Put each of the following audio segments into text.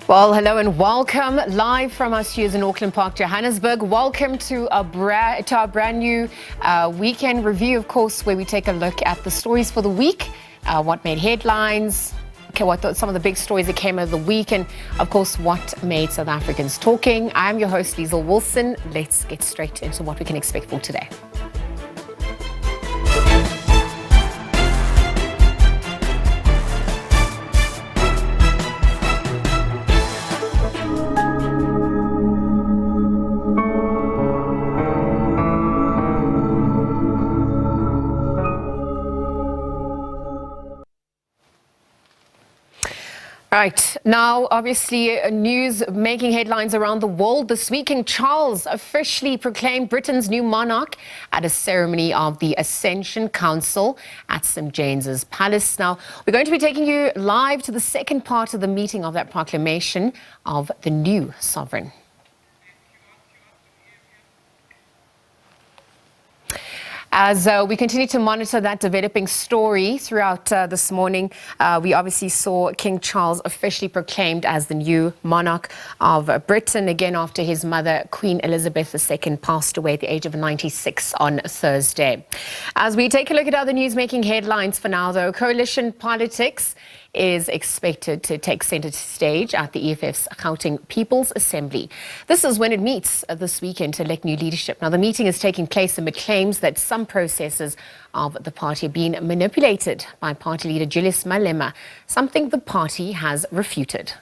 Well, hello and welcome live from our studios in Auckland Park, Johannesburg. Welcome to our brand new weekend review, of course, where we take a look at the stories for the week, what made headlines, some of the big stories that came out of the week, and of course, what made South Africans talking. I'm your host, Liezle Wilson. Let's get straight into what we can expect for today. Right, now obviously news making headlines around the world this week. King Charles officially proclaimed Britain's new monarch at a ceremony of the Ascension Council at St. James's Palace. Now, we're going to be taking you live to the second part of the meeting of that proclamation of the new sovereign. As we continue to monitor that developing story throughout this morning, we obviously saw King Charles officially proclaimed as the new monarch of Britain, again after his mother, Queen Elizabeth II, passed away at the age of 96 on Thursday. As we take a look at other news making headlines for now, though, coalition politics is expected to take centre stage at the EFF's Gauteng People's Assembly. This is when it meets this weekend to elect new leadership. Now, the meeting is taking place amid claims that some processes of the party are being manipulated by party leader Julius Malema, something the party has refuted.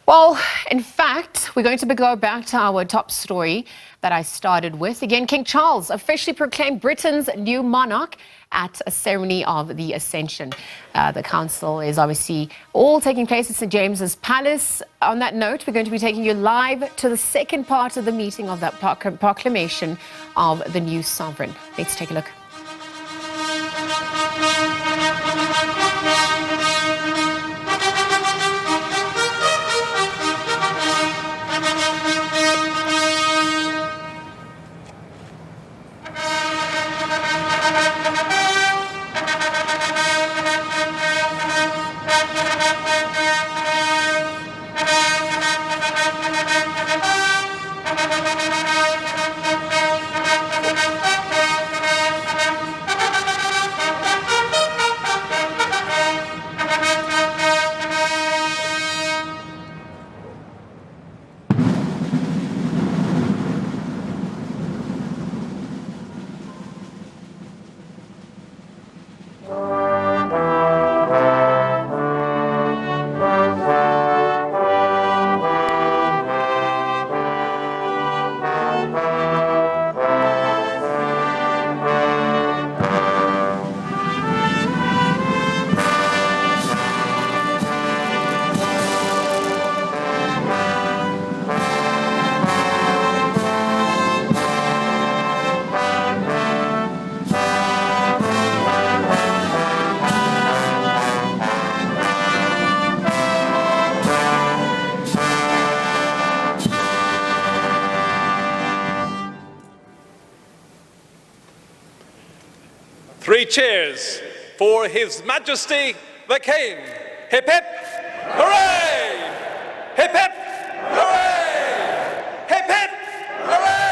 Well, in fact, we're going to go back to our top story that I started with. Again, King Charles officially proclaimed Britain's new monarch at a ceremony of the Ascension. The council is obviously all taking place at St. James's Palace. On that note, we're going to be taking you live to the second part of the meeting of that proclamation of the new sovereign. Let's take a look. Three cheers for His Majesty the King. Hip hip, hooray! Hip hip, hooray! Hip hip, hooray!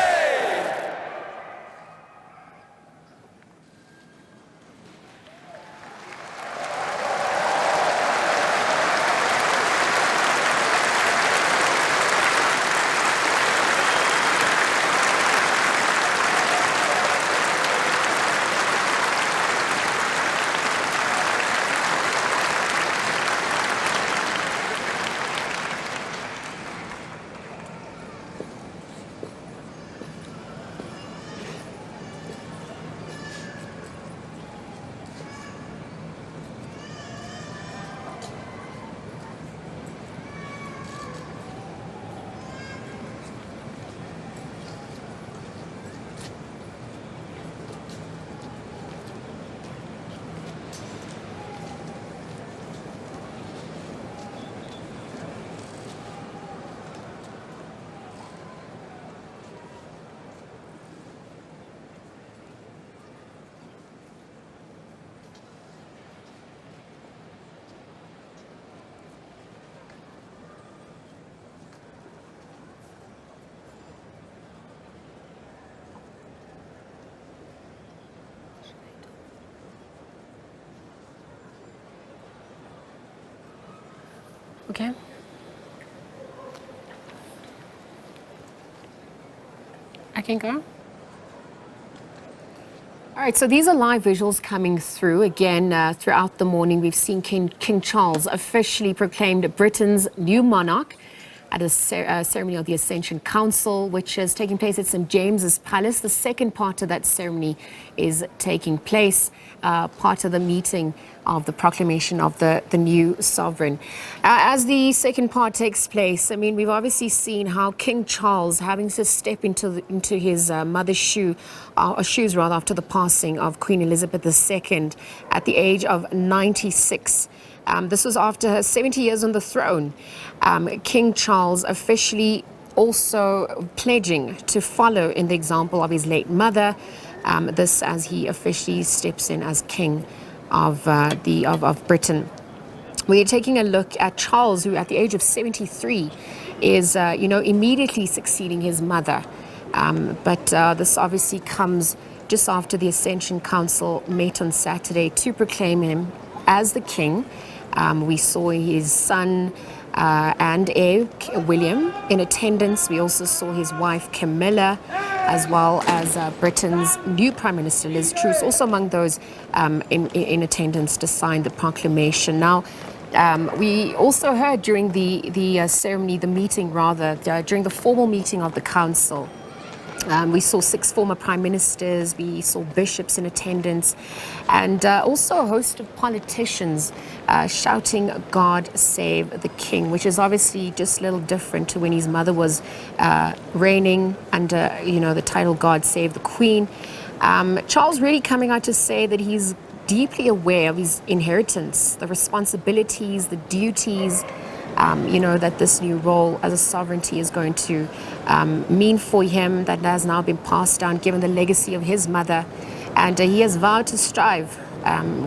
Okay. I can go. All right, so these are live visuals coming through. Again, throughout the morning, we've seen King Charles officially proclaimed Britain's new monarch at a ceremony of the Ascension Council, which is taking place at St. James's Palace. The second part of that ceremony is taking place, part of the meeting of the proclamation of the new sovereign. As the second part takes place, I mean, we've obviously seen how King Charles having to step into his mother's shoes after the passing of Queen Elizabeth II at the age of 96. This was after her 70 years on the throne. King Charles officially also pledging to follow in the example of his late mother. This as he officially steps in as king of Britain. We're taking a look at Charles, who at the age of 73 is, immediately succeeding his mother. But this obviously comes just after the Ascension Council met on Saturday to proclaim him as the king. We saw his son and heir, William, in attendance. We also saw his wife, Camilla, as well as Britain's new Prime Minister, Liz Truss, also among those in attendance to sign the proclamation. Now, we also heard during the ceremony, during the formal meeting of the council, we saw 6 former prime ministers, we saw bishops in attendance, and also a host of politicians shouting, "God save the king," which is obviously just a little different to when his mother was reigning under, the title "God save the Queen." Charles really coming out to say that he's deeply aware of his inheritance, the responsibilities, the duties, that this new role as a sovereignty is going to mean for him, that has now been passed down given the legacy of his mother. And he has vowed to strive,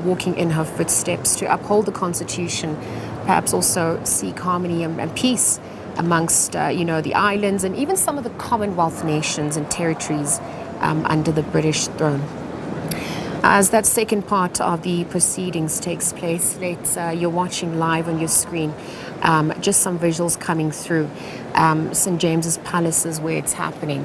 walking in her footsteps, to uphold the Constitution, perhaps also seek harmony and peace amongst, the islands and even some of the Commonwealth nations and territories under the British throne. As that second part of the proceedings takes place, you're watching live on your screen, just some visuals coming through. St. James's Palace is where it's happening.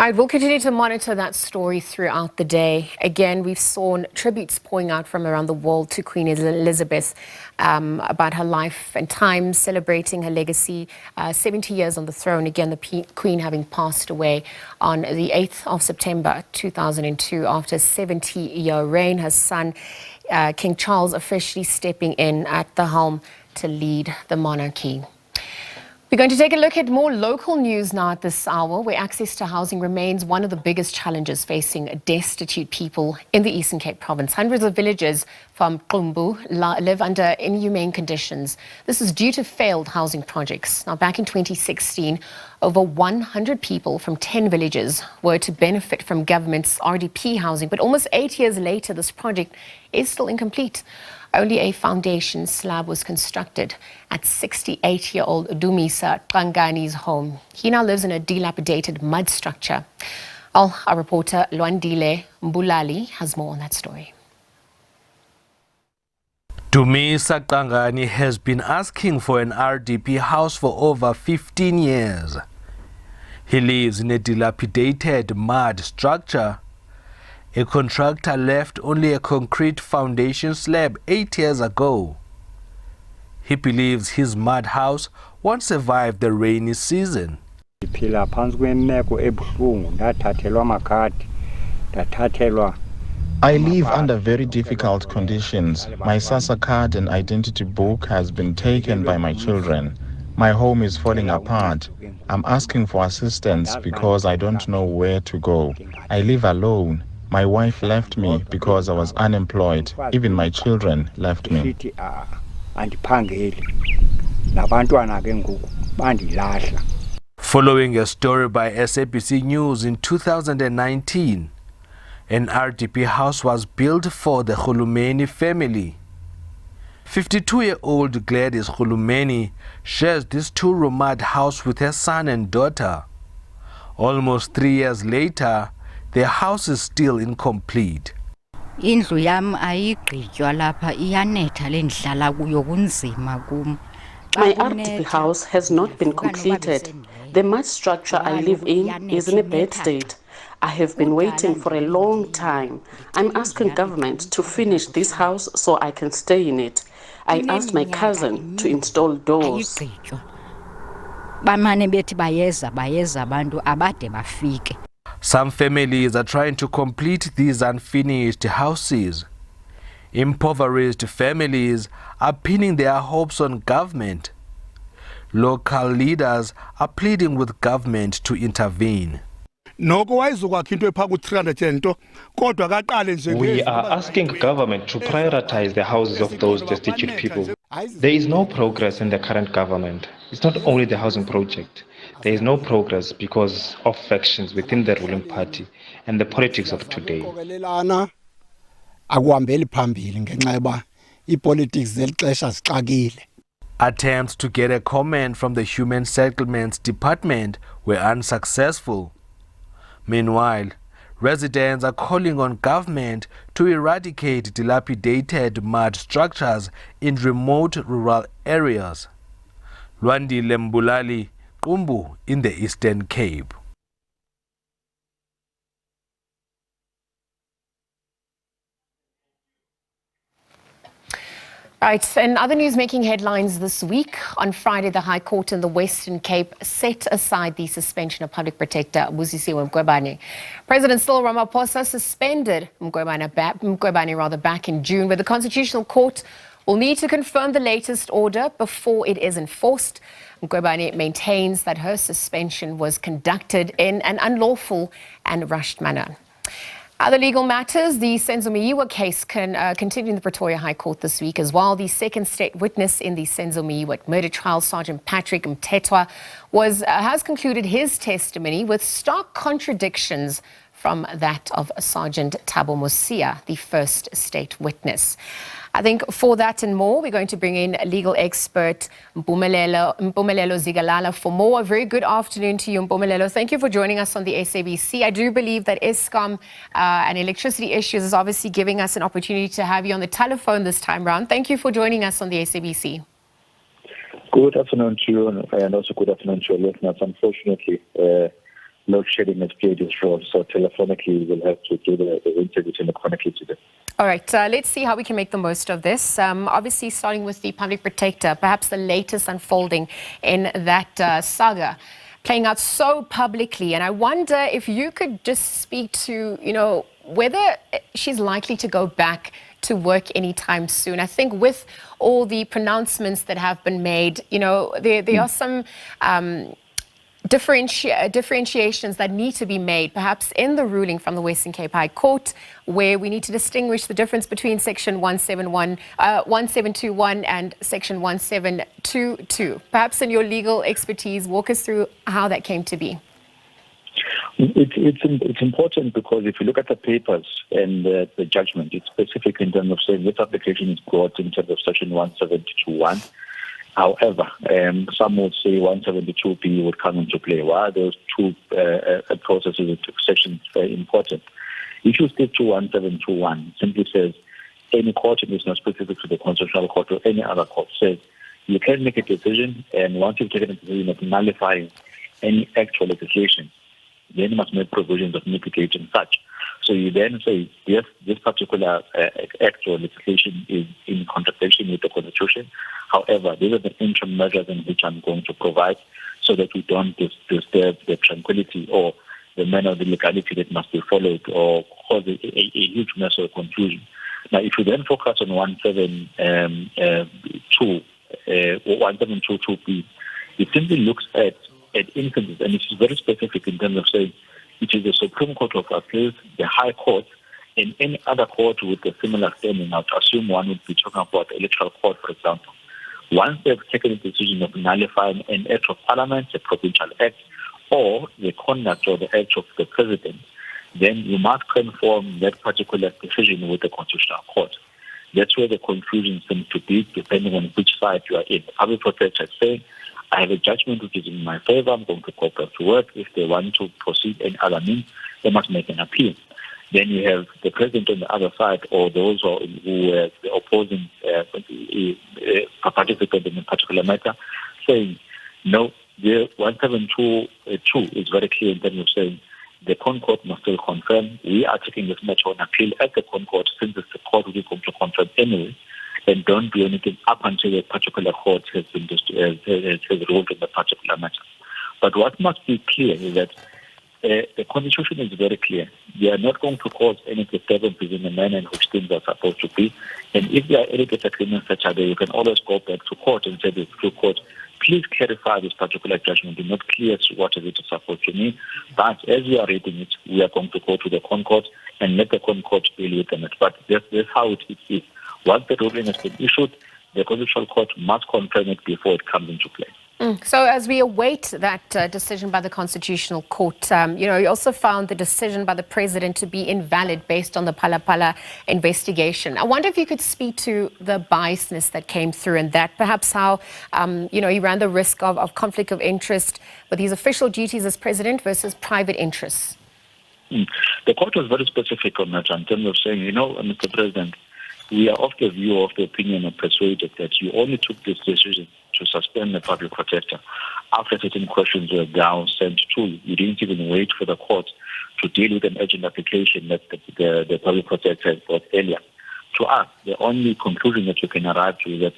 All right, we'll continue to monitor that story throughout the day. Again, we've seen tributes pouring out from around the world to Queen Elizabeth about her life and times, celebrating her legacy, 70 years on the throne. Again, the Queen having passed away on the 8th of September 2002 after a 70-year reign. Her son, King Charles, officially stepping in at the helm to lead the monarchy. We're going to take a look at more local news now at this hour, where access to housing remains one of the biggest challenges facing destitute people in the Eastern Cape province. Hundreds of villagers from Qumbu live under inhumane conditions. This is due to failed housing projects. Now, back in 2016, over 100 people from 10 villages were to benefit from government's RDP housing. But almost 8 years later, this project is still incomplete. Only a foundation slab was constructed at 68-year-old Dumisa Qangani's home. He now lives in a dilapidated mud structure. Our reporter Liezle Wilson has more on that story. Dumisa Qangani has been asking for an RDP house for over 15 years. He lives in a dilapidated mud structure. A contractor left only a concrete foundation slab 8 years ago. He believes his mud house won't survive the rainy season. I live under very difficult conditions. My SASSA card and identity book has been taken by my children. My home is falling apart. I'm asking for assistance because I don't know where to go. I live alone. My wife left me because I was unemployed. Even my children left me. Following a story by SABC News in 2019, an RDP house was built for the Khulumeni family. 52-year-old Gladys Khulumeni shares this two-room mud house with her son and daughter. Almost 3 years later, their house is still incomplete. My RDP house has not been completed. The mud structure I live in is in a bad state. I have been waiting for a long time. I'm asking government to finish this house so I can stay in it. I asked my cousin to install doors. Some families are trying to complete these unfinished houses. Impoverished families are pinning their hopes on government. Local leaders are pleading with government to intervene. We are asking government to prioritize the houses of those destitute people. There is no progress in the current government. It's not only the housing project. There is no progress because of factions within the ruling party and the politics of today. Attempts to get a comment from the Human Settlements Department were unsuccessful. Meanwhile, residents are calling on government to eradicate dilapidated mud structures in remote rural areas. Lwandile Mbulali, Qumbu in the Eastern Cape. Right, in other news making headlines this week, on Friday, the High Court in the Western Cape set aside the suspension of Public Protector Busisiwe Mqwebane. President Cyril Ramaphosa suspended Mqwebane back in June, where the Constitutional Court will need to confirm the latest order before it is enforced. Mqwebane maintains that her suspension was conducted in an unlawful and rushed manner. Other legal matters, the Senzo Meyiwa case continued in the Pretoria High Court this week as well. The second state witness in the Senzo Meyiwa murder trial, Sergeant Patrick Mthethwa, has concluded his testimony with stark contradictions from that of Sergeant Thabo Mosia, the first state witness. I think for that and more, we're going to bring in legal expert Mpumelelo Zigalala for more. A very good afternoon to you, Mpumelelo. Thank you for joining us on the SABC. I do believe that Eskom and electricity issues is obviously giving us an opportunity to have you on the telephone this time round. Thank you for joining us on the SABC. Good afternoon to you, and also good afternoon to your listeners. Unfortunately, load shedding has played its role, so telephonically we'll have to do the interview telephonically today. All right, let's see how we can make the most of this. Obviously, starting with the Public Protector, perhaps the latest unfolding in that saga, playing out so publicly. And I wonder if you could just speak to, whether she's likely to go back to work anytime soon. I think with all the pronouncements that have been made, there are some differentiations that need to be made, perhaps in the ruling from the Western Cape High Court, where we need to distinguish the difference between Section 1721 and Section 1722. Perhaps in your legal expertise, walk us through how that came to be. It's important because if you look at the papers and the judgment, it's specific in terms of saying this application is brought in terms of Section 1721. However, some would say 172B would come into play. Why are those two processes, sections important? If you stick to 1721, simply says any court, and it's not specific to the Constitutional Court or any other court, says you can make a decision, and once you've taken a decision of nullifying any actual legislation, then you must make provisions of mitigating such. So you then say, yes, this particular actual legislation is in contradiction with the Constitution. However, these are the interim measures in which I'm going to provide so that we don't disturb the tranquility or the manner of the legality that must be followed or cause a huge mess of confusion. Now, if you then focus on 1722B, It simply looks at instances, and it is very specific in terms of saying it is the Supreme Court of Appeals, the High Court, and any other court with a similar standing. I would assume one would be talking about the Electoral Court, for example. Once they've taken the decision of nullifying an act of Parliament, a provincial act, or the conduct or the act of the President, then you must conform that particular decision with the Constitutional Court. That's where the confusion seems to be, depending on which side you are in. The public protector saying, I have a judgment which is in my favor, I'm going to go back to work. If they want to proceed any other means, they must make an appeal. Then you have the President on the other side, or those who are the opposing participant in a particular matter, saying, no, the 1722 is very clear in terms of saying, the Concord must still confirm. We are taking this matter on appeal at the Concord, since it's the court which is going to confirm anyway, and don't do anything up until a particular court has been has ruled in the particular matter. But what must be clear is that the Constitution is very clear. They are not going to cause any disturbances in the manner in which things are supposed to be. And if there are any disagreements such as that, you can always go back to court and say to court, please clarify this particular judgment. Do not clear what is it supposed to mean. But as we are reading it, we are going to go to the Concord and let the Concord deal with it. But that's how it is. Once the ruling has been issued, the Constitutional Court must confirm it before it comes into play. So as we await that decision by the Constitutional Court, you also found the decision by the President to be invalid based on the Phala investigation. I wonder if you could speak to the biasness that came through and that, perhaps how, he ran the risk of conflict of interest with his official duties as President versus private interests. The court was very specific on that in terms of saying, Mr. President, we are of the view, of the opinion and persuaded that you only took this decision to suspend the public protector after certain questions were down sent to you. You didn't even wait for the court to deal with an urgent application that the public protector had brought earlier. To us, the only conclusion that you can arrive to is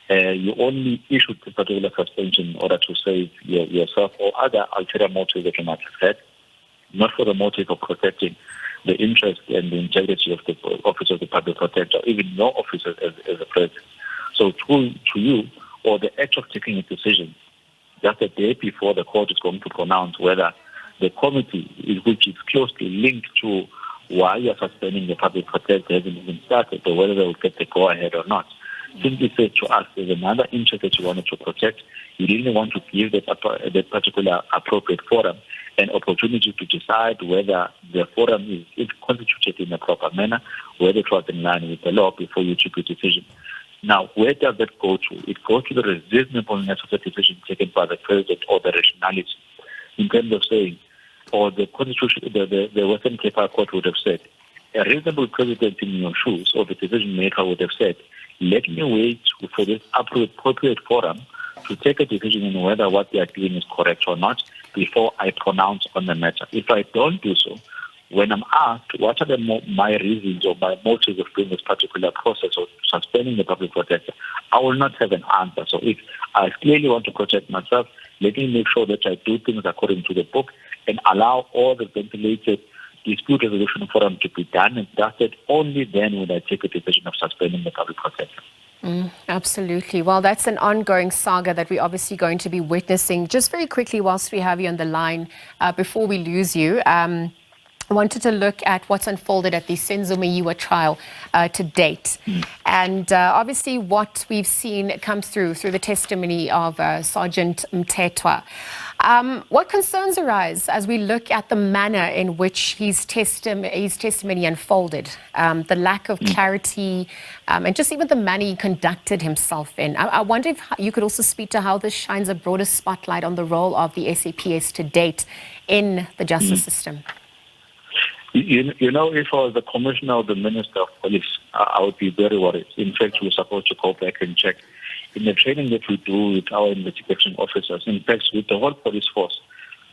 that you only issued this particular suspension in order to save yourself or other ulterior motives that you might have had, not for the motive of protecting the interest and the integrity of the office of the public protector, even your office as a president. So to you, or the act of taking a decision just a day before the court is going to pronounce whether the committee, which is closely linked to why you are suspending the public protector, hasn't even started, or whether they will get the go-ahead or not, simply said to us there's another interest that you wanted to protect. You didn't want to give that particular appropriate forum an opportunity to decide whether the forum is constituted in a proper manner, whether it was in line with the law before you took a decision. Now, where does that go to? It goes to the reasonableness of the decision taken by the President or the rationality in terms of saying, or the Constitution, the Western Cape High Court would have said, a reasonable President in your shoes or the decision maker would have said, let me wait for this appropriate forum to take a decision on whether what they are doing is correct or not before I pronounce on the matter. If I don't do so, when I'm asked what are my reasons or my motives of doing this particular process of suspending the public protector, I will not have an answer. So if I clearly want to protect myself, let me make sure that I do things according to the book and allow all the ventilated dispute resolution forum to be done and dusted. Only then will I take a decision of suspending the public protector. Absolutely. Well, that's an ongoing saga that we're obviously going to be witnessing. Just very quickly, whilst we have you on the line, before we lose you, I wanted to look at what's unfolded at the Senzo Meyiwa trial to date. And obviously what we've seen come through the testimony of Sergeant Mthethwa. What concerns arise as we look at the manner in which his testimony unfolded, the lack of clarity, and just even the manner he conducted himself in? I wonder if you could also speak to how this shines a broader spotlight on the role of the SAPS to date in the justice system. If I was the commissioner or the minister of police, I would be very worried. In fact, we're supposed to go back and check. In the training that we do with our investigation officers, in fact, with the whole police force,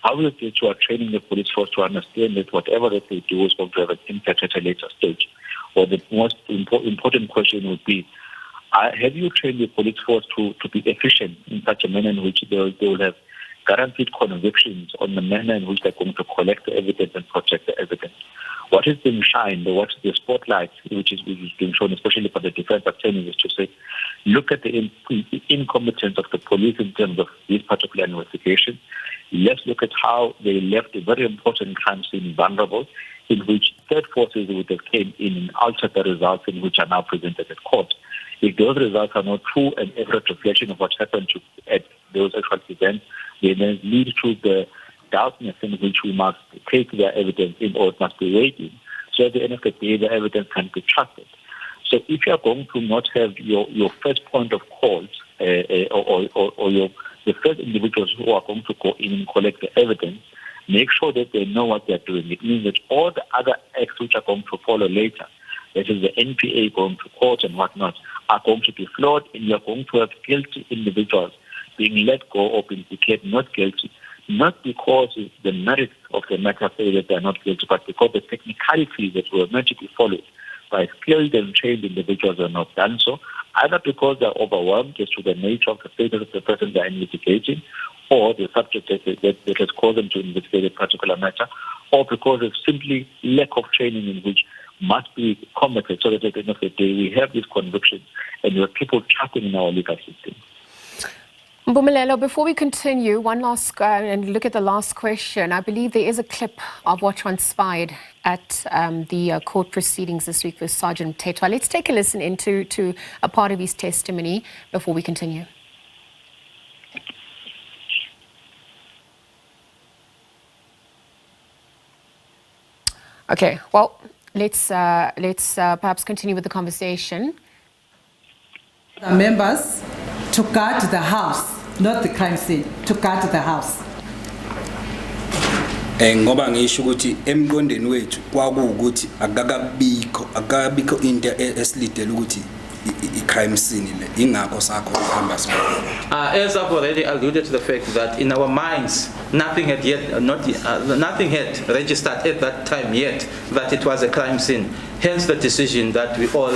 how is it you are training the police force to understand that whatever that they do is going to have an impact at a later stage? Or the most important question would be, have you trained the police force to be efficient in such a manner in which they will have guaranteed convictions on the manner in which they're going to collect the evidence and protect the evidence? What is being shined, or what is the spotlight, which is being shown, especially for the defense attorneys, is to say, look at the incompetence of the police in terms of this particular investigation. Let's look at how they left a very important crime scene vulnerable, in which third forces would have came in and altered the results in which are now presented at court. If those results are not true and accurate reflection of what happened at those actual events, they then lead to the doubtness in which we must take their evidence in, or it must be weighed in. So at the end of the day, the evidence can be trusted. So if you are going to not have your first point of calls, or the first individuals who are going to go in and collect the evidence, make sure that they know what they're doing. It means that all the other acts which are going to follow later, that is the NPA going to court and whatnot, are going to be flawed, and you're going to have guilty individuals being let go or being declared not guilty, not because the merits of the matter say that they're not guilty, but because the technicalities that were meant to be followed by skilled and trained individuals are not done so, either because they're overwhelmed as to the nature of the status of the person they're investigating, or the subject that has caused them to investigate a particular matter, or because of simply lack of training in which must be combated, so that at the end of the day we have these convictions and we have people trusting in our legal system. Mpumelelo, before we continue, one last and look at the last question. I believe there is a clip of what transpired at the court proceedings this week with Sergeant Mthethwa. Let's take a listen into a part of his testimony before we continue. Okay, well, let's perhaps continue with the conversation. The members to guard the house, not the crime scene, to guard the house. Ngoba ngisho ukuthi emqondeni wethu kwakuwukuthi akabikho into esilidela ukuthi i-crime scene le ingakho sakho ukuhamba sibona. As I've already alluded to the fact that in our minds nothing had registered at that time yet that it was a crime scene. Hence the decision that we all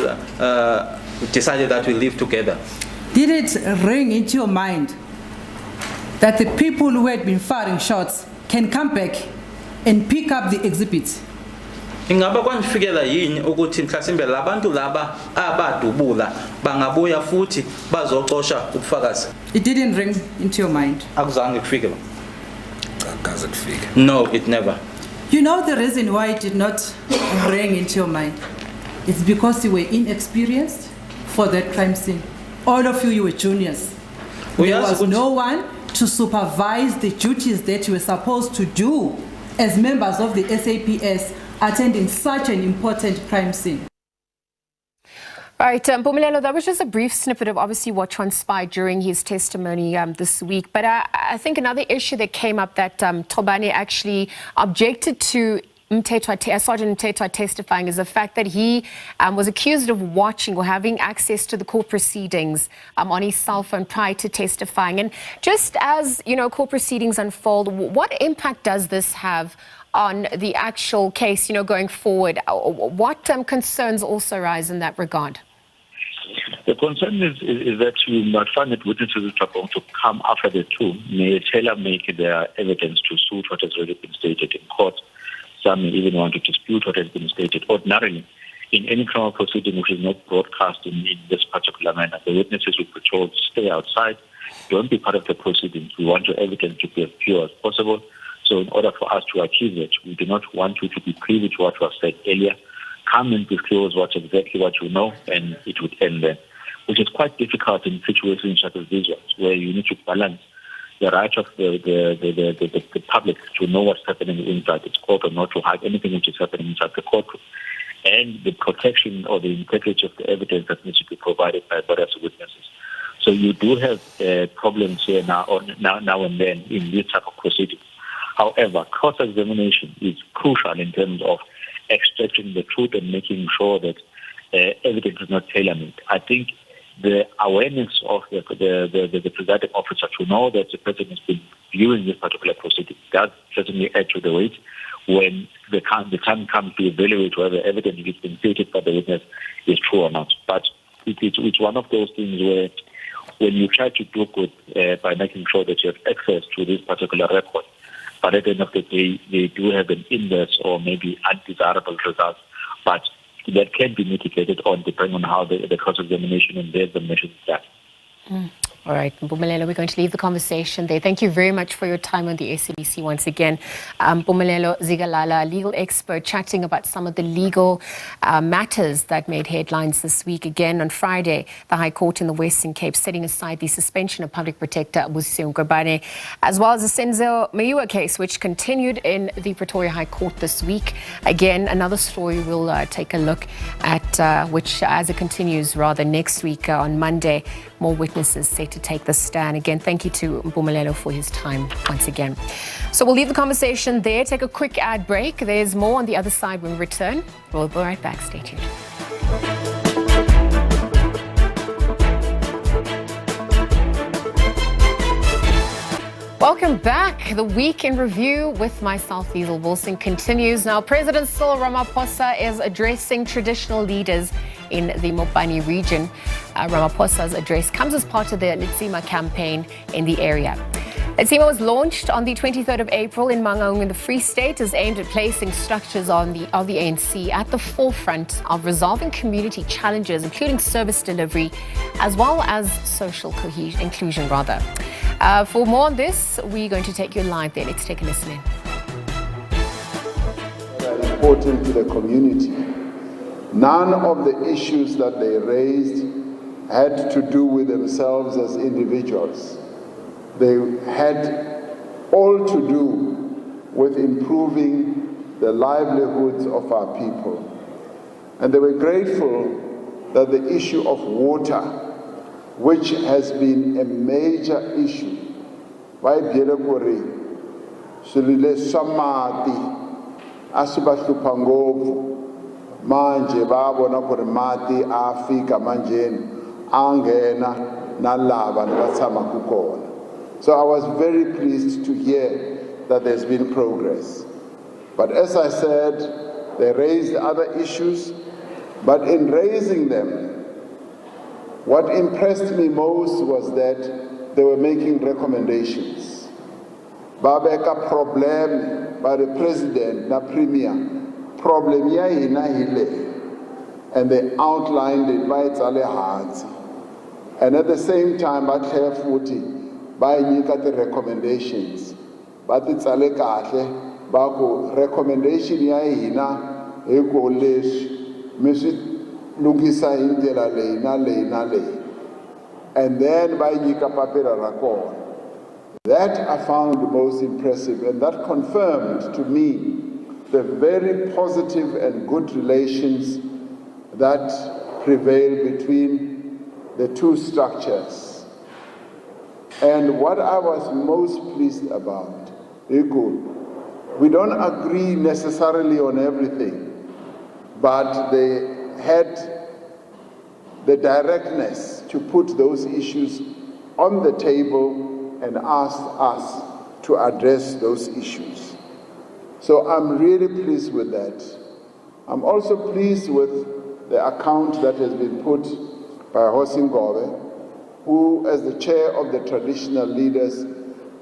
decided that we live together. Did it ring into your mind that the people who had been firing shots can come back and pick up the exhibits? Ingaba kwanifikela yini ukuthi mhlasimbe labantu laba abadubula bangabuya futhi bazocosha ubufakazi? It didn't ring into your mind. Akuzange kufike. No, it never. You know the reason why it did not ring into your mind? It's because you were inexperienced for that crime scene. All of you were juniors. There was no one to supervise the duties that you were supposed to do as members of the SAPS attending such an important crime scene. All right, Mpumelelo, that was just a brief snippet of obviously what transpired during his testimony this week. But I think another issue that came up that Tobane actually objected to Sergeant Mthethwa testifying is the fact that he was accused of watching or having access to the court proceedings on his cell phone prior to testifying. And just as, you know, court proceedings unfold, what impact does this have on the actual case, you know, going forward? What concerns also arise in that regard? The concern is that you might find that witnesses which are going to come after the two may tailor-make their evidence to suit what has already been stated in court. Some may even want to dispute what has been stated. Ordinarily, in any criminal proceeding which is not broadcast in this particular manner, the witnesses will be told, stay outside, don't be part of the proceedings. We want your evidence to be as pure as possible. So in order for us to achieve it, we do not want you to be privy to what was said earlier. Come and disclose exactly what you know, and it would end there, which is quite difficult in situations such as these ones, where you need to balance the right of the public to know what's happening inside its court or not to hide anything which is happening inside the courtroom, and the protection or the integrity of the evidence that needs to be provided by various witnesses. So you do have problems here now and then in this type of proceedings. However, cross-examination is crucial in terms of extracting the truth and making sure that evidence is not tailor-made. I think the awareness of the presiding officer to know that the person has been viewing this particular proceeding does certainly add to the weight when the time comes to evaluate whether evidence is being stated by the witness is true or not. But it's one of those things where when you try to do good by making sure that you have access to this particular record, but at the end of the day, they do have an inverse or maybe undesirable result. But that can be mitigated on depending on how the cross-examination and the examination is done. All right, Mpumelelo, we're going to leave the conversation there. Thank you very much for your time on the SABC once again. Mpumelelo Zikalala, legal expert, chatting about some of the legal matters that made headlines this week. Again, on Friday, the High Court in the Western Cape setting aside the suspension of Public Protector Busisiwe Ngobane, as well as the Senzo Mayua case, which continued in the Pretoria High Court this week. Again, another story we'll take a look at, which as it continues rather next week on Monday, more witnesses set to take the stand. Again, thank you to Mpumelelo for his time once again. So we'll leave the conversation there, take a quick ad break. There's more on the other side when we return. We'll be right back. Stay tuned. Welcome back. The Week in Review with myself, Liezle Wilson, continues. Now, President Cyril Ramaphosa is addressing traditional leaders in the Mopani region. Ramaphosa's address comes as part of the Letsima campaign in the area. Letsima was launched on the 23rd of April in Mangaung in the Free State, is aimed at placing structures of the ANC at the forefront of resolving community challenges, including service delivery, as well as social inclusion. For more on this, we're going to take you live there. Let's take a listen in. That are important to the community. None of the issues that they raised had to do with themselves as individuals. They had all to do with improving the livelihoods of our people. And they were grateful that the issue of water, which has been a major issue, by Bielekuri, Sulile Samati, Asibahlupha ngopfu, manje babona ku ri mati a fika manjeni angena na lava nivatshama ku kona. So I was very pleased to hear that there's been progress. But as I said, they raised other issues, but in raising them, what impressed me most was that they were making recommendations. Babeka problem by the president, na premier, problem ya hina hile, and they outlined it by its hands. And at the same time, by carefully, by the recommendations, but it's ale kahle, bako recommendation ya hina eko lesh, misi lungisa indela le. And then by Nika Papera Rakon. That I found most impressive, and that confirmed to me the very positive and good relations that prevail between the two structures. And what I was most pleased about, we don't agree necessarily on everything, but they had the directness to put those issues on the table and asked us to address those issues. So I'm really pleased with that. I'm also pleased with the account that has been put by Hosingove, who, as the chair of the traditional leaders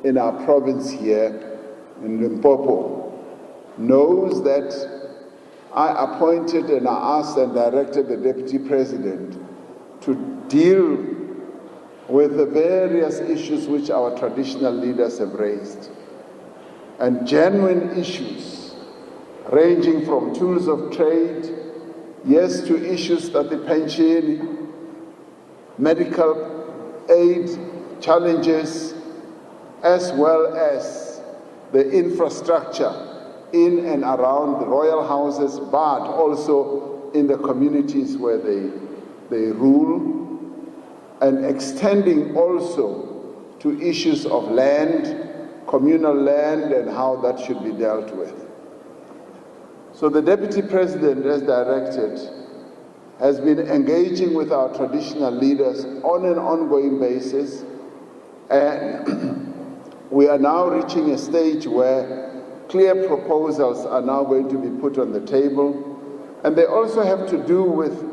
in our province here in Limpopo, knows that I appointed and I asked and directed the deputy president to deal with the various issues which our traditional leaders have raised. And genuine issues, ranging from tools of trade, yes, to issues that the pension, medical aid challenges, as well as the infrastructure in and around the royal houses, but also in the communities where they rule, and extending also to issues of land, communal land, and how that should be dealt with. So the Deputy President, as directed, has been engaging with our traditional leaders on an ongoing basis, and we are now reaching a stage where clear proposals are now going to be put on the table, and they also have to do with,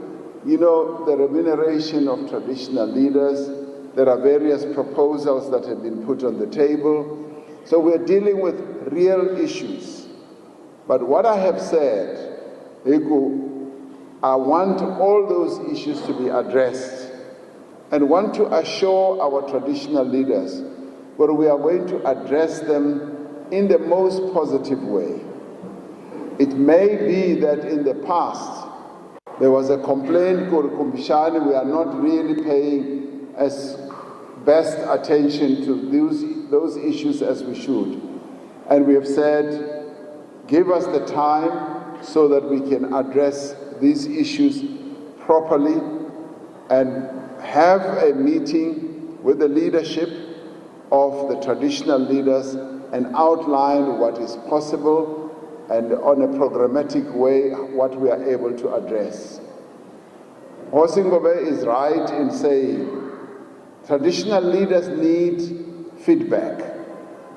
the remuneration of traditional leaders. There are various proposals that have been put on the table. So we're dealing with real issues. But what I have said, I want all those issues to be addressed and want to assure our traditional leaders that we are going to address them in the most positive way. It may be that in the past there was a complaint, we are not really paying as best attention to those issues as we should. And we have said, give us the time so that we can address these issues properly and have a meeting with the leadership of the traditional leaders and outline what is possible and on a programmatic way what we are able to address. Hosingobe is right in saying traditional leaders need feedback.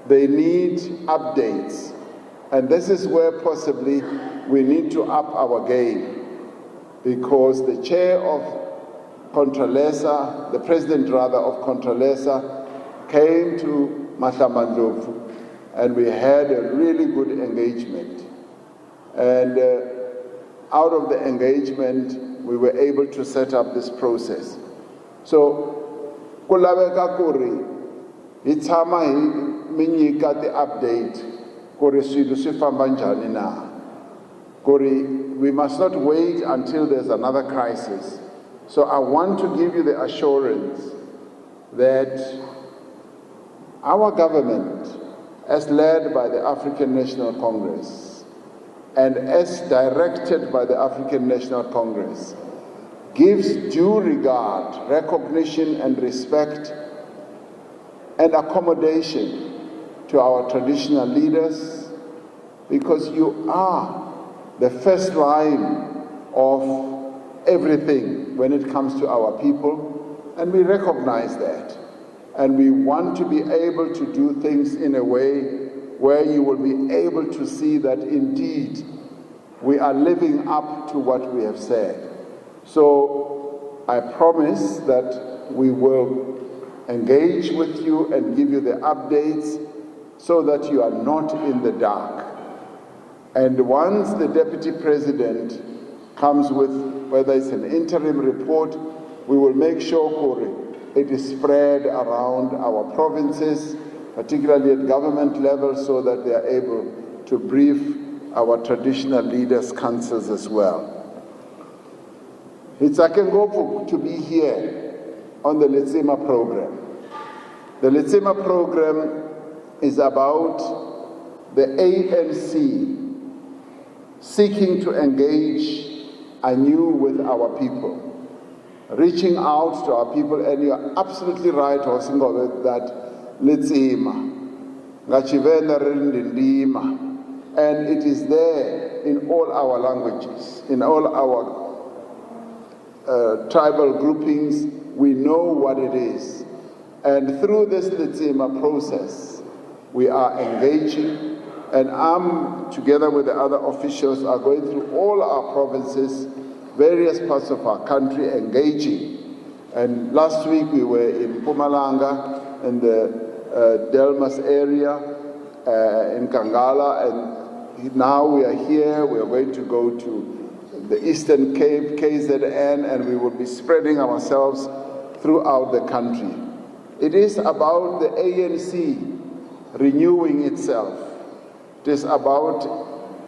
They need updates. And this is where possibly we need to up our game, because the chair of Contralesa, the president rather of Contralesa, came to Mahlamandlovu and we had a really good engagement. And out of the engagement, we were able to set up this process. So, kulaveka kuri, itama hi minyika the update, kuri swilo swi famba njhani na. Kuri, we must not wait until there's another crisis. So I want to give you the assurance that our government, as led by the African National Congress and as directed by the African National Congress, gives due regard, recognition and respect and accommodation to our traditional leaders, because you are the first line of everything when it comes to our people, and we recognize that. And we want to be able to do things in a way where you will be able to see that indeed we are living up to what we have said. So I promise that we will engage with you and give you the updates so that you are not in the dark. And once the Deputy President comes with, whether it's an interim report, we will make sure, Corey, it is spread around our provinces, particularly at government level, so that they are able to brief our traditional leaders' councils as well. It's Akengopu to be here on the Liezle program. The Liezle program is about the ANC seeking to engage anew with our people, reaching out to our people, and you're absolutely right, Hosingobe, that Liezle, Ngachivenda Rindindima, and it is there in all our languages, in all our tribal groupings. We know what it is. And through this Liezle process, we are engaging, and I'm, together with the other officials, are going through all our provinces, various parts of our country, engaging. And last week we were in Mpumalanga, in the Delmas area, in Kangala, and now we are here. We are going to go to the Eastern Cape, KZN, and we will be spreading ourselves throughout the country. It is about the ANC renewing itself. It is about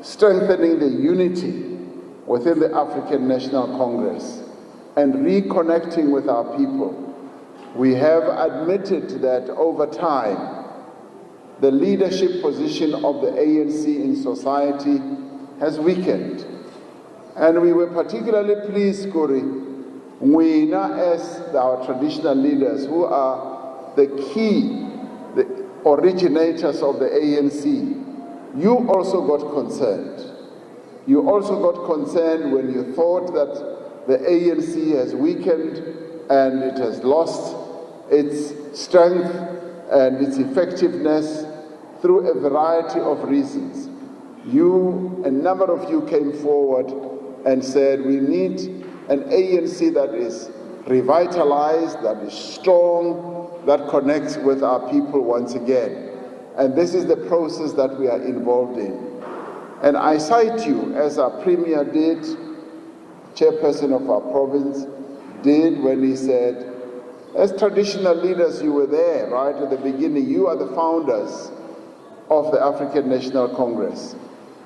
strengthening the unity within the African National Congress and reconnecting with our people. We have admitted that over time, the leadership position of the ANC in society has weakened. And we were particularly pleased, Kuri, as our traditional leaders, who are the key, the originators of the ANC, you also got concerned. You also got concerned when you thought that the ANC has weakened and it has lost its strength and its effectiveness through a variety of reasons. A number of you came forward and said, we need an ANC that is revitalized, that is strong, that connects with our people once again. And this is the process that we are involved in. And I cite you, as our Premier did, chairperson of our province did, when he said, as traditional leaders, you were there right at the beginning. You are the founders of the African National Congress.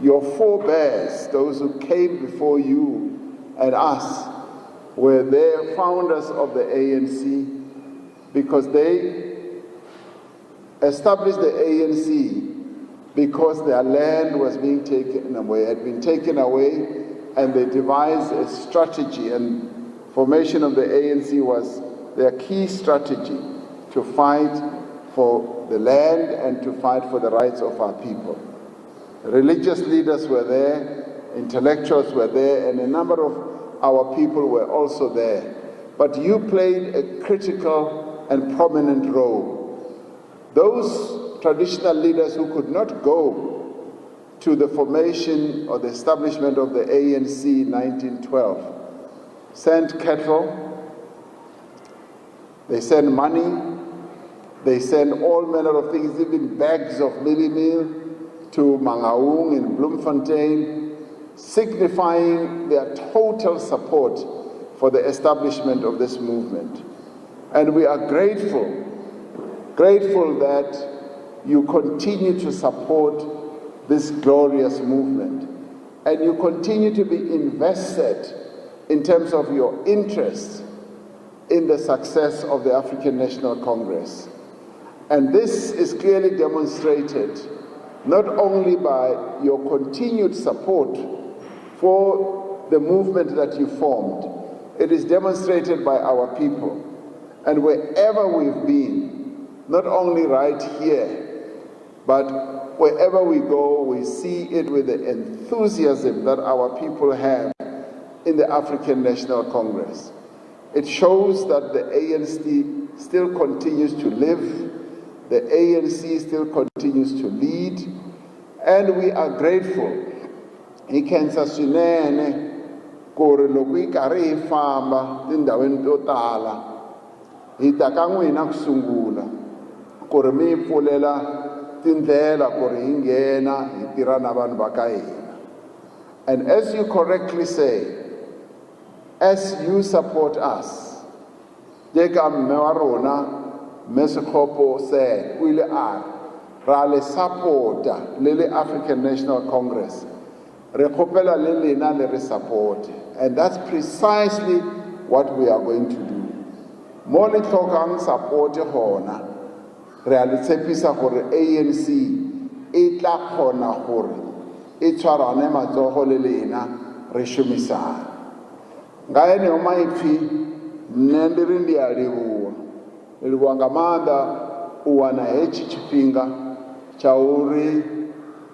Your forebears, those who came before you and us, were the founders of the ANC, because they established the ANC because their land was being taken away, had been taken away, and they devised a strategy, and formation of the ANC was their key strategy to fight for the land and to fight for the rights of our people. Religious leaders were there, intellectuals were there, and a number of our people were also there. But you played a critical and prominent role. Those traditional leaders who could not go to the formation or the establishment of the ANC in 1912 sent cattle, they sent money, they sent all manner of things, even bags of milli meal to Mangaung in Bloemfontein, signifying their total support for the establishment of this movement. And we are grateful that you continue to support this glorious movement, and you continue to be invested in terms of your interest in the success of the African National Congress. And this is clearly demonstrated not only by your continued support for the movement that you formed, it is demonstrated by our people. And wherever we've been, not only right here, but wherever we go, we see it with the enthusiasm that our people have in the African National Congress. It shows that the ANC still continues to live, the ANC still continues to lead, and we are grateful. Ikensa swinene ku ri loko yi karhi hi famba tindhawini to tala hi ta ka n'wina ku sungula ku ri mi hi pfulela tindlela ku ri hi nghena hi tirha na vanhu va ka hina. And as you correctly say, as you support us, jeka mme wa rona mme Sekgopo said, o ile a ra le supporta le le African National Congress, re kgopela le lena le re support, and that's precisely what we are going to do. Mo le tlhokang support gona re a le tshepisa gore ANC e tla kgona gore e tshwarane matsogo le lena re šomisana. Nga eneo maipfi nne ndiri ndi a livhuwa nga maanḓa u wana hetshi tshifhinga cha uri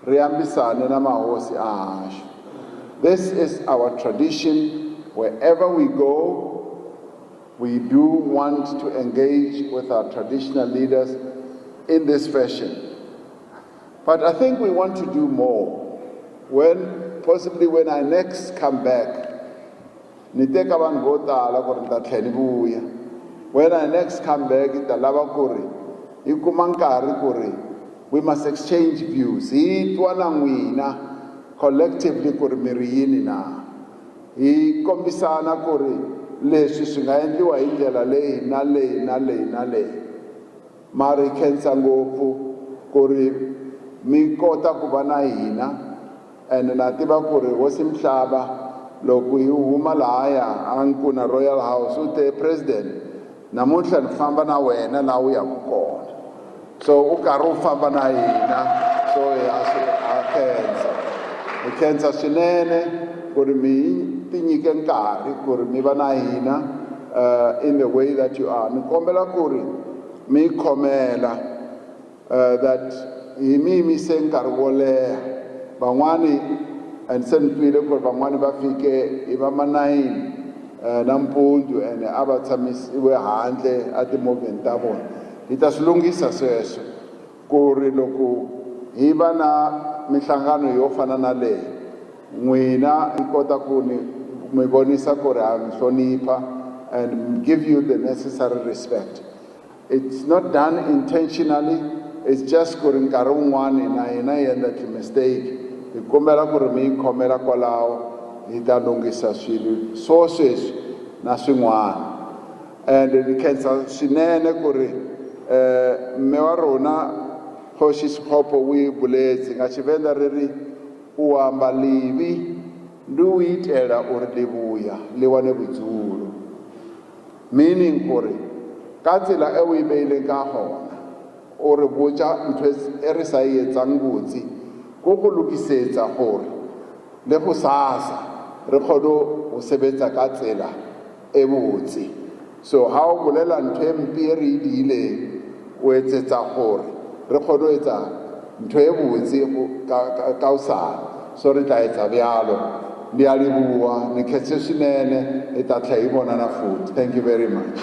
ri ambisane na mahosi a hashu. This is our tradition. Wherever we go, we do want to engage with our traditional leaders in this fashion. But I think we want to do more. Possibly when I next come back, when I next come back, we must exchange views. Collectively, mari khensa ngopfu ku ri mi kota ku va na hina, and na tiva ku ri hosi Mhlaba loko hi huma lahaya a nkuna Royal House u te president namuntlha ni famba na wena la u yaku kona, so u karhi u famba na hina, so hi khensa swinene ku ri mi tinyike nkarhi ku ri mi va na hina in the way that you are. Ni kombela ku ri mi khomela that hi mi yimise nkarhi wo leha. Van'wani and se ni twile ku ri van'wani va fike hi va ma-9 nampundzu and a va tshamisiwe handle a timovheni ta vona. Hi ta swi lunghisa sweswo ku ri loko hi va na mihlangano yo fana na leyi, n'wina hi kota ku mi vonisa ku ri ha mi hlonipha and give you the necessary respect. It's not done intentionally, it's just ku ri nkarhi wun'wani hina hi endla ti-mistake hi kombela ku ri mi hi khomela kwalaho hi ta lunghisa swilo swo sweswi na swin'wana and ni khensa swinene ku ri mme wa rona Kgoshi Sekgopo o e boletse nga Tshivenda re ri o amba livi ndi o itela uri livuya le wane botsulo meaning gore ka tsela e o e beileng ka gona o re botsa ntho e re sa e etsang botse go go lokisetsa gore le go sasa re kgone go sebetsa ka tsela e botse so ha o bolela ntho e mpe e re e dileng o etsetsa gore re kgone go etsa ntho e botse ka osana so re tla etsa bjalo ni a leboha ni khetse swinene e ta tlha hi bonana futhi. Thank you very much.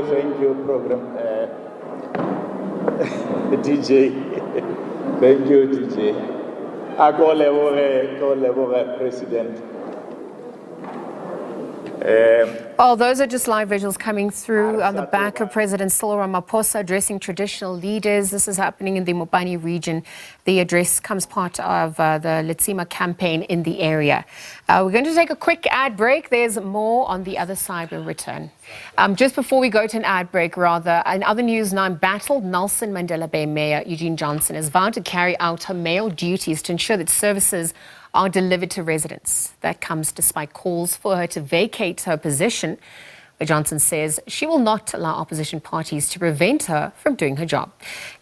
Thank you, program DJ. Thank you, DJ. I call leboge President. Well, those are just live visuals coming through on the back of President Cyril Ramaphosa addressing traditional leaders. This is happening in the Mopani region. The address comes part of the Letsima campaign in the area. We're going to take a quick ad break. There's more on the other side. We'll return. Just before we go to an ad break, rather, in other news now, embattled Nelson Mandela Bay Mayor Eugene Johnson has vowed to carry out her mayoral duties to ensure that services are delivered to residents. That comes despite calls for her to vacate her position, where Johnson says she will not allow opposition parties to prevent her from doing her job.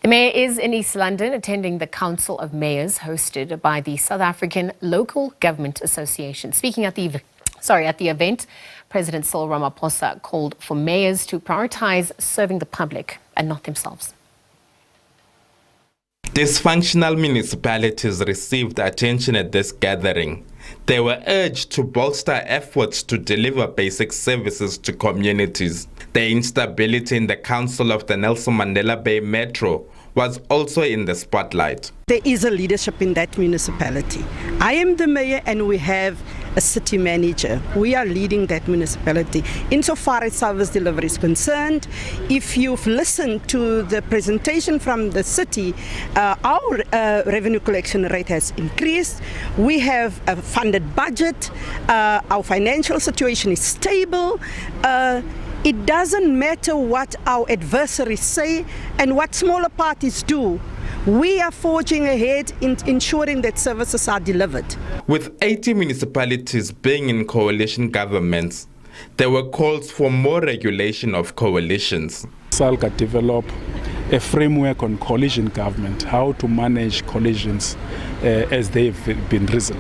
The mayor is in East London attending the Council of Mayors hosted by the South African Local Government Association. Speaking at the event, President Cyril Ramaphosa called for mayors to prioritize serving the public and not themselves. Dysfunctional municipalities received attention at this gathering. They were urged to bolster efforts to deliver basic services to communities. The instability in the Council of the Nelson Mandela Bay Metro was also in the spotlight. There is a leadership in that municipality. I am the mayor and we have a city manager. We are leading that municipality. Insofar as service delivery is concerned, if you've listened to the presentation from the city, our revenue collection rate has increased. We have a funded budget. Our financial situation is stable. It doesn't matter what our adversaries say and what smaller parties do. We are forging ahead in ensuring that services are delivered. With 80 municipalities being in coalition governments, there were calls for more regulation of coalitions. SALGA developed a framework on coalition government, how to manage coalitions as they've been risen.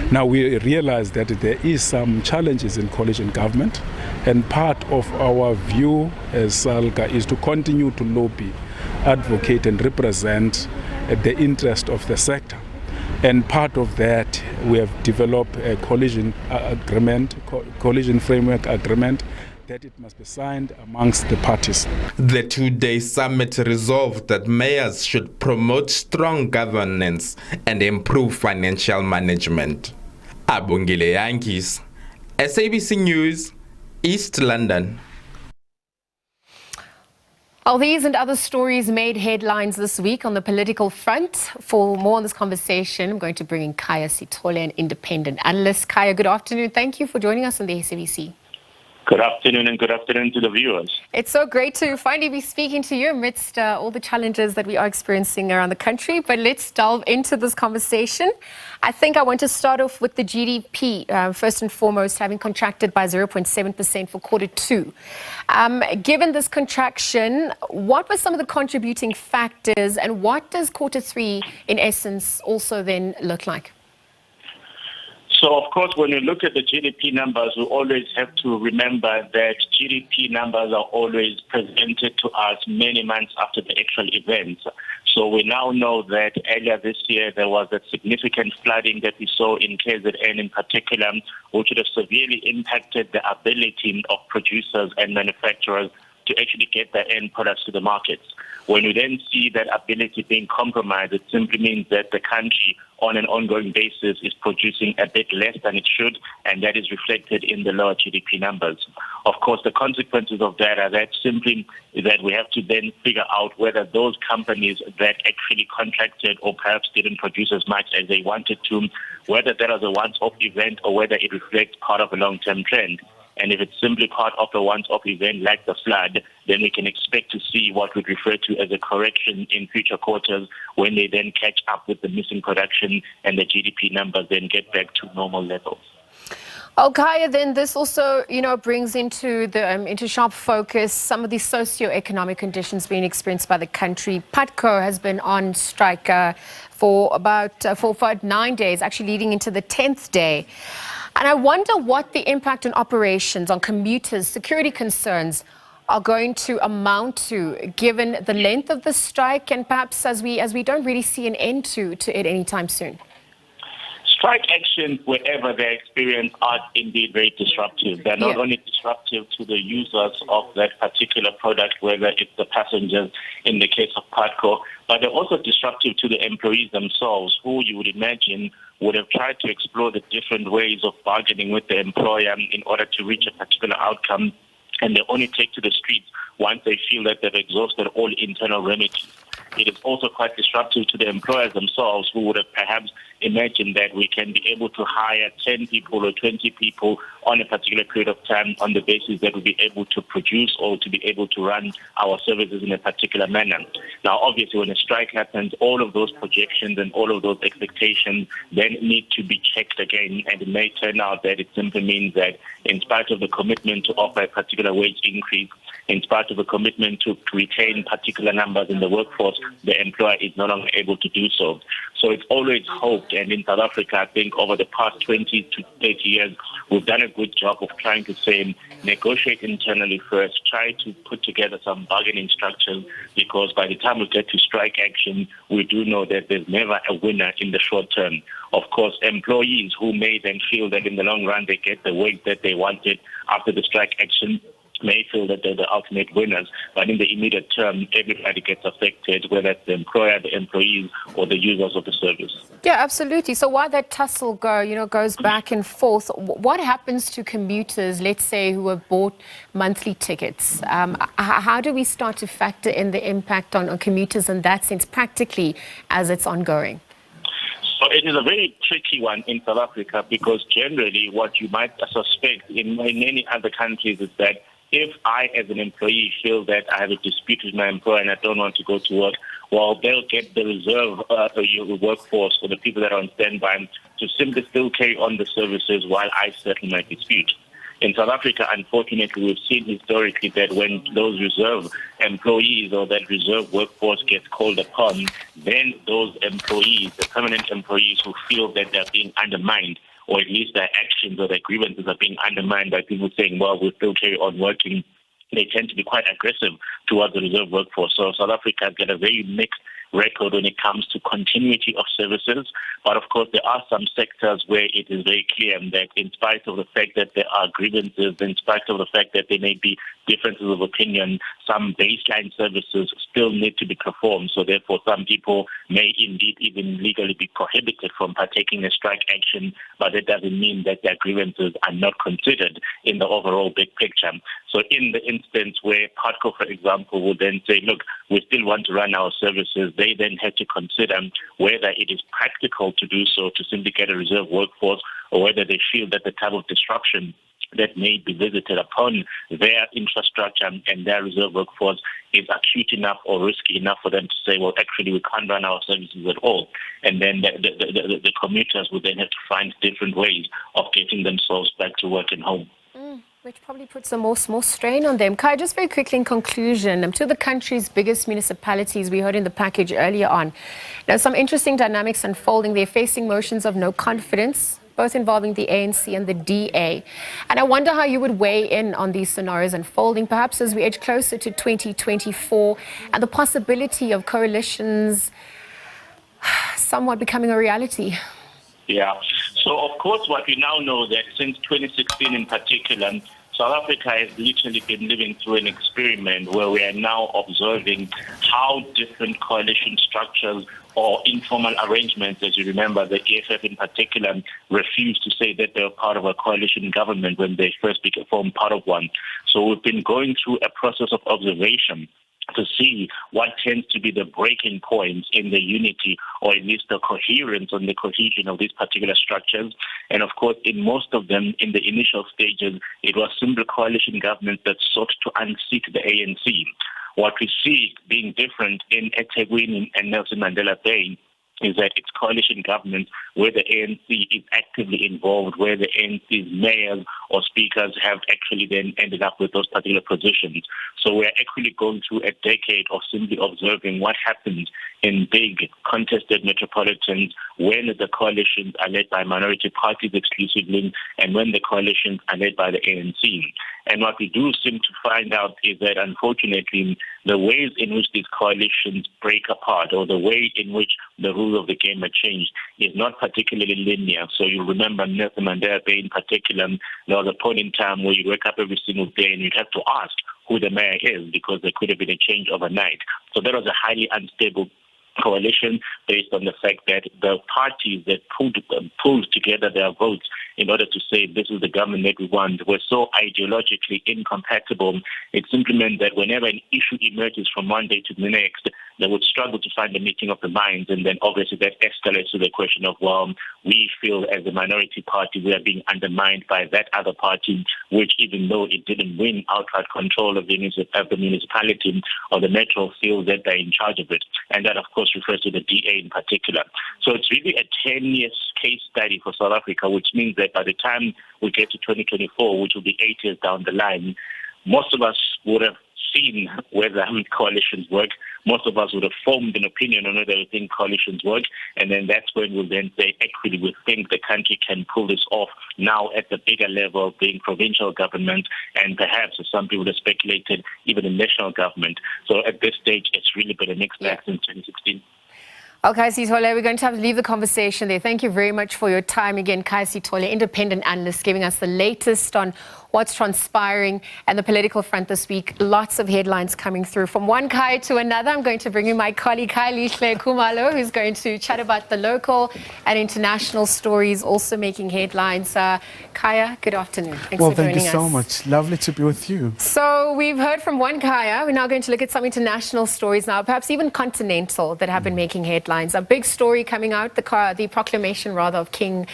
Now we realize that there is some challenges in coalition government, and part of our view as SALGA is to continue to lobby, advocate and represent the interest of the sector. And part of that, we have developed a coalition framework agreement that it must be signed amongst the parties. The two-day summit resolved that mayors should promote strong governance and improve financial management. Abungile Yankees, SABC News, East London. All these and other stories made headlines this week on the political front. For more on this conversation, I'm going to bring in Kaya Sitole, an independent analyst. Kaya, good afternoon. Thank you for joining us on the SABC. Good afternoon, and good afternoon to the viewers. It's so great to finally be speaking to you amidst all the challenges that we are experiencing around the country. But let's delve into this conversation. I think I want to start off with the GDP, first and foremost, having contracted by 0.7% for Q2. Given this contraction, what were some of the contributing factors, and what does Q3 in essence also then look like? So, of course, when you look at the GDP numbers, we always have to remember that GDP numbers are always presented to us many months after the actual events. So we now know that earlier this year there was a significant flooding that we saw in KZN in particular, which would have severely impacted the ability of producers and manufacturers to actually get their end products to the markets. When we then see that ability being compromised, it simply means that the country on an ongoing basis is producing a bit less than it should, and that is reflected in the lower GDP numbers. Of course, the consequences of that are that simply that we have to then figure out whether those companies that actually contracted or perhaps didn't produce as much as they wanted to, whether that was a once-off event or whether it reflects part of a long-term trend. And if it's simply part of a once-off event like the flood, then we can expect to see what we refer to as a correction in future quarters when they then catch up with the missing production and the GDP numbers then get back to normal levels. Okay, then this also, brings into sharp focus some of the socioeconomic conditions being experienced by the country. PATCO has been on strike for about 9 days, actually leading into the 10th day. And I wonder what the impact on operations, on commuters, security concerns are going to amount to, given the length of the strike and perhaps as we don't really see an end to it anytime soon. Strike action, wherever they're experienced, are indeed very disruptive. They're not only disruptive to the users of that particular product, whether it's the passengers in the case of PATCO, but they're also disruptive to the employees themselves, who you would imagine would have tried to explore the different ways of bargaining with the employer in order to reach a particular outcome, and they only take to the streets once they feel that they've exhausted all internal remedies. It is also quite disruptive to the employers themselves, who would have perhaps imagined that we can be able to hire 10 people or 20 people on a particular period of time on the basis that we'll be able to produce or to be able to run our services in a particular manner. Now, obviously, when a strike happens, all of those projections and all of those expectations then need to be checked again, and it may turn out that it simply means that in spite of the commitment to offer a particular wage increase, in spite of a commitment to retain particular numbers in the workforce, the employer is no longer able to do so. So it's always hoped, and in South Africa, I think over the past 20 to 30 years, we've done a good job of trying to say, negotiate internally first, try to put together some bargaining structures, because by the time we get to strike action, we do know that there's never a winner in the short term. Of course, employees who may then feel that in the long run they get the wage that they wanted after the strike action may feel that they're the ultimate winners, but in the immediate term, everybody gets affected, whether it's the employer, the employees, or the users of the service. Yeah, absolutely. So while that tussle goes back and forth, what happens to commuters, let's say, who have bought monthly tickets? How do we start to factor in the impact on commuters in that sense, practically, as it's ongoing? So it is a very tricky one in South Africa, because generally what you might suspect in many other countries is that if I, as an employee, feel that I have a dispute with my employer and I don't want to go to work, well, they'll get the reserve workforce or the people that are on standby to simply still carry on the services while I settle my dispute. In South Africa, unfortunately, we've seen historically that when those reserve employees or that reserve workforce gets called upon, then those employees, the permanent employees who feel that they're being undermined, or at least their actions or their grievances are being undermined by people saying, well, we'll still carry on working, they tend to be quite aggressive towards the reserve workforce. So South Africa has got a very mixed record when it comes to continuity of services. But of course, there are some sectors where it is very clear that in spite of the fact that there are grievances, in spite of the fact that there may be differences of opinion, some baseline services still need to be performed. So therefore, some people may indeed even legally be prohibited from partaking in strike action, but that doesn't mean that their grievances are not considered in the overall big picture. So in the instance where PATCO, for example, will then say, look, we still want to run our services, they then have to consider whether it is practical to do so, to simply get a reserve workforce, or whether they feel that the type of disruption that may be visited upon their infrastructure and their reserve workforce is acute enough or risky enough for them to say, well, actually, we can't run our services at all. And then the commuters would then have to find different ways of getting themselves back to work and home. Which probably puts some more strain on them. Kai, just very quickly in conclusion, two of the country's biggest municipalities, we heard in the package earlier on. Now, some interesting dynamics unfolding. They're facing motions of no confidence, both involving the ANC and the DA. And I wonder how you would weigh in on these scenarios unfolding, perhaps as we edge closer to 2024 and the possibility of coalitions somewhat becoming a reality. Yeah. So, of course, what we now know that since 2016 in particular, South South Africa has literally been living through an experiment where we are now observing how different coalition structures or informal arrangements, as you remember, the EFF in particular refused to say that they were part of a coalition government when they first became part of one. So we've been going through a process of observation to see what tends to be the breaking points in the unity or at least the coherence and the cohesion of these particular structures. And of course, in most of them, in the initial stages, it was simple coalition governments that sought to unseat the ANC. What we see being different in eThekwini and Nelson Mandela Bay is that it's coalition governments where the ANC is actively involved, where the ANC's mayors or speakers have actually then ended up with those particular positions. So we're actually going through a decade of simply observing what happens in big contested metropolitans when the coalitions are led by minority parties exclusively and when the coalitions are led by the ANC. And what we do seem to find out is that, unfortunately, the ways in which these coalitions break apart or the way in which the rules of the game are changed is not particularly linear. So you remember Nelson Mandela Bay in particular, there was a point in time where you wake up every single day and you'd have to ask who the mayor is because there could have been a change overnight. So that was a highly unstable coalition based on the fact that the parties that pulled together their votes in order to say this is the government that we want were so ideologically incompatible. It simply meant that whenever an issue emerges from one day to the next, they would struggle to find a meeting of the minds, and then obviously that escalates to the question of, well, we feel as a minority party we are being undermined by that other party, which even though it didn't win outright control of the municipality or the metro, feels that they're in charge of it. And that, of course, refers to the DA in particular. So it's really a 10-year case study for South Africa, which means that by the time we get to 2024, which will be 8 years down the line, most of us would have seen whether coalitions work. Most of us would have formed an opinion on whether we think coalitions work, and then that's when we'll then say, actually, we think the country can pull this off now at the bigger level, being provincial government, and perhaps, as some people have speculated, even a national government. So at this stage, it's really been a mixed bag since 2016. Okay, Sithole, we're going to have to leave the conversation there. Thank you very much for your time again, Kai Sithole, independent analyst, giving us the latest on what's transpiring and the political front this week. Lots of headlines coming through. From one Kai to another, I'm going to bring you my colleague, Liezle Wilson, who's going to chat about the local and international stories also making headlines. Kaya, good afternoon. Thanks for joining us. Well, thank you so much. Lovely to be with you. So we've heard from one Kaya. We're now going to look at some international stories now, perhaps even continental, that have been making headlines. A big story coming out, the proclamation, rather, of King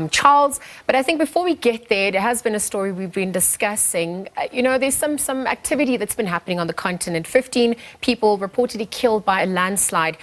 Charles. But I think before we get there, there has been a story we've been discussing. There's some activity that's been happening on the continent. 15 people reportedly killed by a landslide,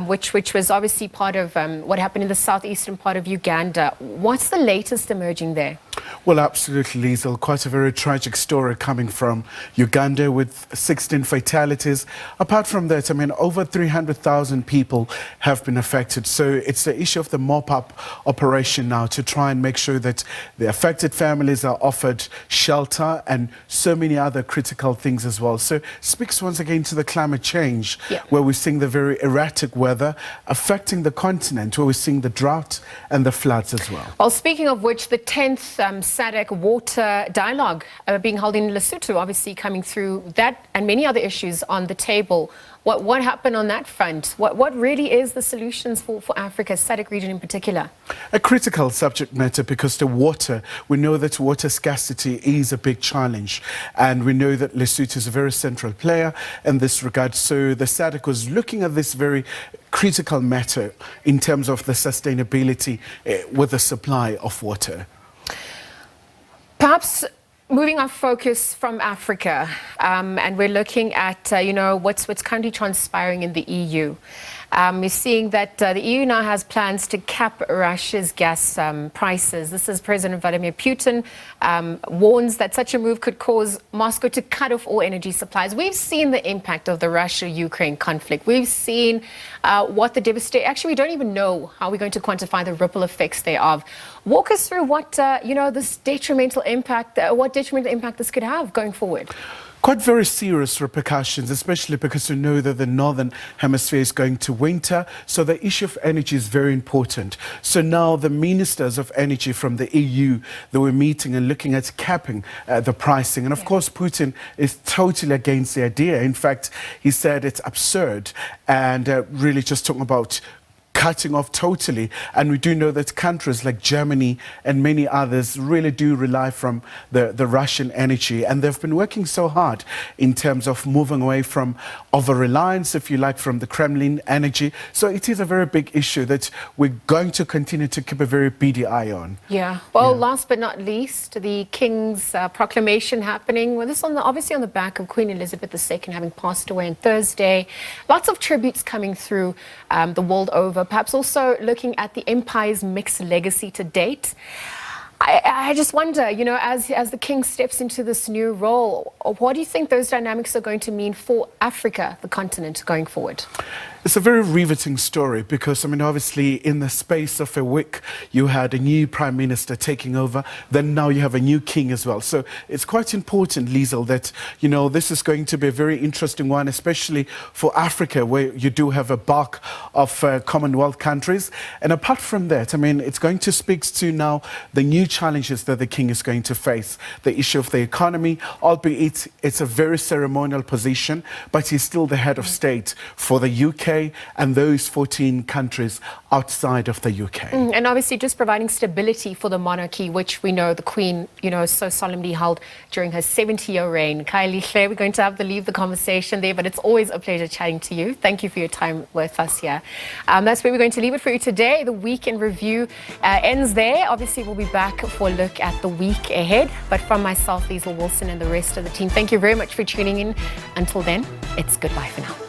which was obviously part of what happened in the southeastern part of Uganda. What's the latest emerging there? Well, absolutely, Liezle. Quite a very tragic story coming from Uganda with 16 fatalities. Apart from that, over 300,000 people have been affected. So it's the issue of the mop-up operation now to try and make sure that the affected families are offered shelter and so many other critical things as well. So it speaks once again to the climate change, where we're seeing the very erratic weather affecting the continent, where we're seeing the drought and the floods as well. Well, speaking of which, the 10th SADC water dialogue being held in Lesotho, obviously coming through that and many other issues on the table. What happened on that front? What really is the solutions for Africa, SADC region in particular? A critical subject matter, because the water, we know that water scarcity is a big challenge, and we know that Lesotho is a very central player in this regard. So the SADC was looking at this very critical matter in terms of the sustainability with the supply of water. Perhaps moving our focus from Africa, and we're looking at what's currently transpiring in the EU. We're seeing that the EU now has plans to cap Russia's gas prices. This is President Vladimir Putin warns that such a move could cause Moscow to cut off all energy supplies. We've seen the impact of the Russia-Ukraine conflict. We've seen what the devastation. Actually, we don't even know how we're going to quantify the ripple effects thereof. Walk us through what this detrimental impact, what detrimental impact this could have going forward. quite very serious repercussions, especially because we know that the northern hemisphere is going to winter. So the issue of energy is very important. So now the ministers of energy from the EU, they were meeting and looking at capping the pricing. And of course, Putin is totally against the idea. In fact, he said it's absurd and really just talking about cutting off totally. And we do know that countries like Germany and many others really do rely from the Russian energy. And they've been working so hard in terms of moving away from over-reliance, if you like, from the Kremlin energy. So it is a very big issue that we're going to continue to keep a very beady eye on. Yeah. Well, last but not least, the King's proclamation happening. Well, this obviously on the back of Queen Elizabeth II having passed away on Thursday. Lots of tributes coming through the world over. Perhaps also looking at the empire's mixed legacy to date. I just wonder, you know, as the king steps into this new role, what do you think those dynamics are going to mean for Africa, the continent, going forward? It's a very riveting story because, I mean, obviously in the space of a week, you had a new prime minister taking over. Then now you have a new king as well. So it's quite important, Liezle, that, you know, this is going to be a very interesting one, especially for Africa, where you do have a bulk of Commonwealth countries. And apart from that, I mean, it's going to speak to now the new challenges that the king is going to face. The issue of the economy, albeit it's a very ceremonial position, but he's still the head of state for the UK and those 14 countries outside of the UK. And obviously just providing stability for the monarchy, which we know the Queen, you know, so solemnly held during her 70-year reign. Liezle, we're going to have to leave the conversation there, but it's always a pleasure chatting to you. Thank you for your time with us here. That's where we're going to leave it for you today. The Week in Review ends there. Obviously, we'll be back for a look at the week ahead. But from myself, Liezle Wilson, and the rest of the team, thank you very much for tuning in. Until then, it's goodbye for now.